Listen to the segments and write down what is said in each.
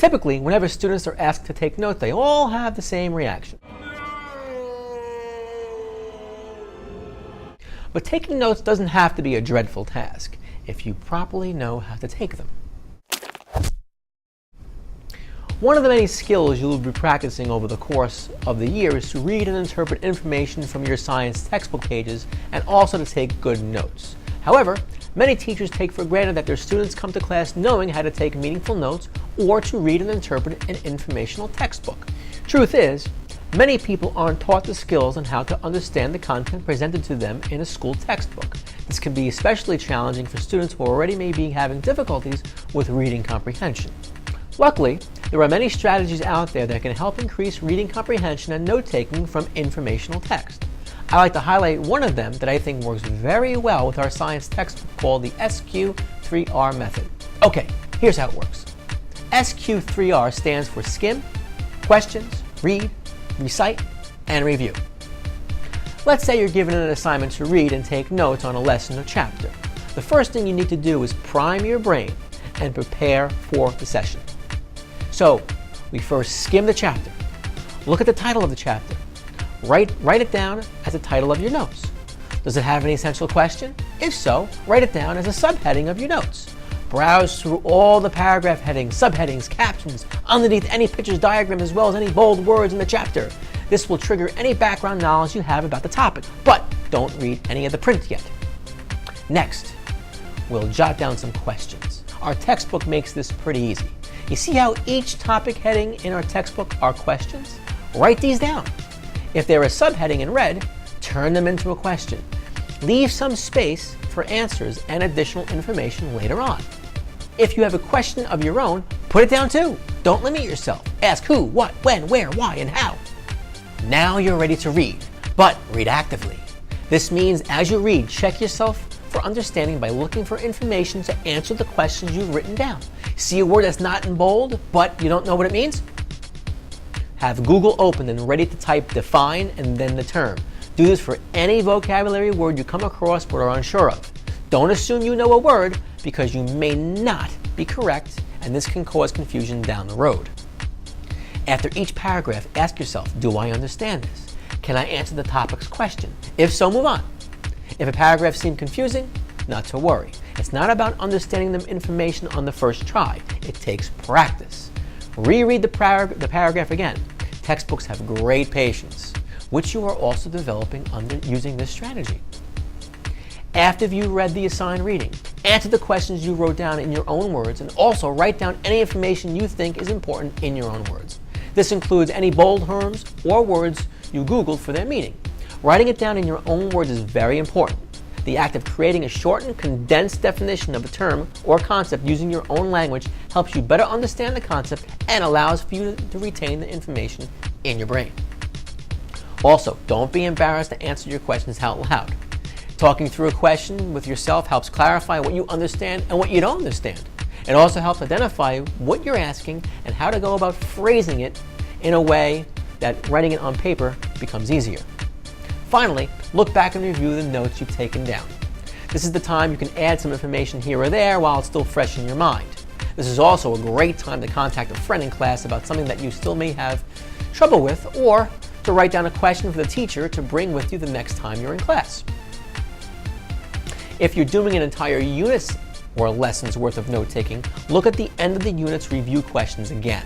Typically, whenever students are asked to take notes, they all have the same reaction. But taking notes doesn't have to be a dreadful task if you properly know how to take them. One of the many skills you will be practicing over the course of the year is to read and interpret information from your science textbook pages and also to take good notes. However, many teachers take for granted that their students come to class knowing how to take meaningful notes or to read and interpret an informational textbook. Truth is, many people aren't taught the skills on how to understand the content presented to them in a school textbook. This can be especially challenging for students who already may be having difficulties with reading comprehension. Luckily, there are many strategies out there that can help increase reading comprehension and note-taking from informational text. I like to highlight one of them that I think works very well with our science textbook called the SQ3R Method. Okay, here's how it works. SQ3R stands for Skim, Questions, Read, Recite, and Review. Let's say you're given an assignment to read and take notes on a lesson or chapter. The first thing you need to do is prime your brain and prepare for the session. So, we first skim the chapter. Look at the title of the chapter. Write it down as the title of your notes. Does it have any essential question? If so, write it down as a subheading of your notes. Browse through all the paragraph headings, subheadings, captions, underneath any pictures, diagrams, as well as any bold words in the chapter. This will trigger any background knowledge you have about the topic, but don't read any of the print yet. Next, we'll jot down some questions. Our textbook makes this pretty easy. You see how each topic heading in our textbook are questions? Write these down. If they're a subheading in red, turn them into a question. Leave some space for answers and additional information later on. If you have a question of your own, put it down too. Don't limit yourself. Ask who, what, when, where, why, and how. Now you're ready to read, but read actively. This means as you read, check yourself for understanding by looking for information to answer the questions you've written down. See a word that's not in bold, but you don't know what it means? Have Google open and ready to type define and then the term. Do this for any vocabulary word you come across but are unsure of. Don't assume you know a word because you may not be correct, and this can cause confusion down the road. After each paragraph, ask yourself, do I understand this? Can I answer the topic's question? If so, move on. If a paragraph seemed confusing, not to worry. It's not about understanding the information on the first try. It takes practice. Reread the paragraph again. Textbooks have great patience, which you are also developing using this strategy. After you've read the assigned reading, answer the questions you wrote down in your own words and also write down any information you think is important in your own words. This includes any bold terms or words you Googled for their meaning. Writing it down in your own words is very important. The act of creating a shortened, condensed definition of a term or concept using your own language helps you better understand the concept and allows for you to retain the information in your brain. Also, don't be embarrassed to answer your questions out loud. Talking through a question with yourself helps clarify what you understand and what you don't understand. It also helps identify what you're asking and how to go about phrasing it in a way that writing it on paper becomes easier. Finally, look back and review the notes you've taken down. This is the time you can add some information here or there while it's still fresh in your mind. This is also a great time to contact a friend in class about something that you still may have trouble with, or to write down a question for the teacher to bring with you the next time you're in class. If you're doing an entire unit's or lessons worth of note-taking, look at the end of the unit's review questions again.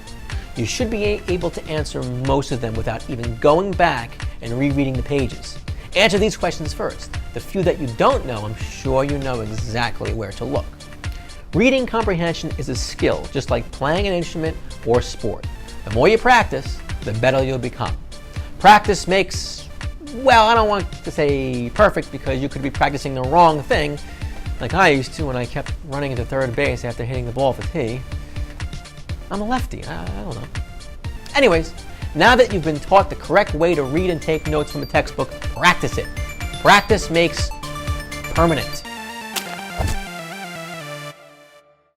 You should be able to answer most of them without even going back and rereading the pages. Answer these questions first. The few that you don't know, I'm sure you know exactly where to look. Reading comprehension is a skill, just like playing an instrument or sport. The more you practice, the better you'll become. Practice makes, well, I don't want to say perfect because you could be practicing the wrong thing, like I used to when I kept running into third base after hitting the ball for tee. I'm a lefty, I don't know. Anyways, now that you've been taught the correct way to read and take notes from a textbook, practice it. Practice makes permanent.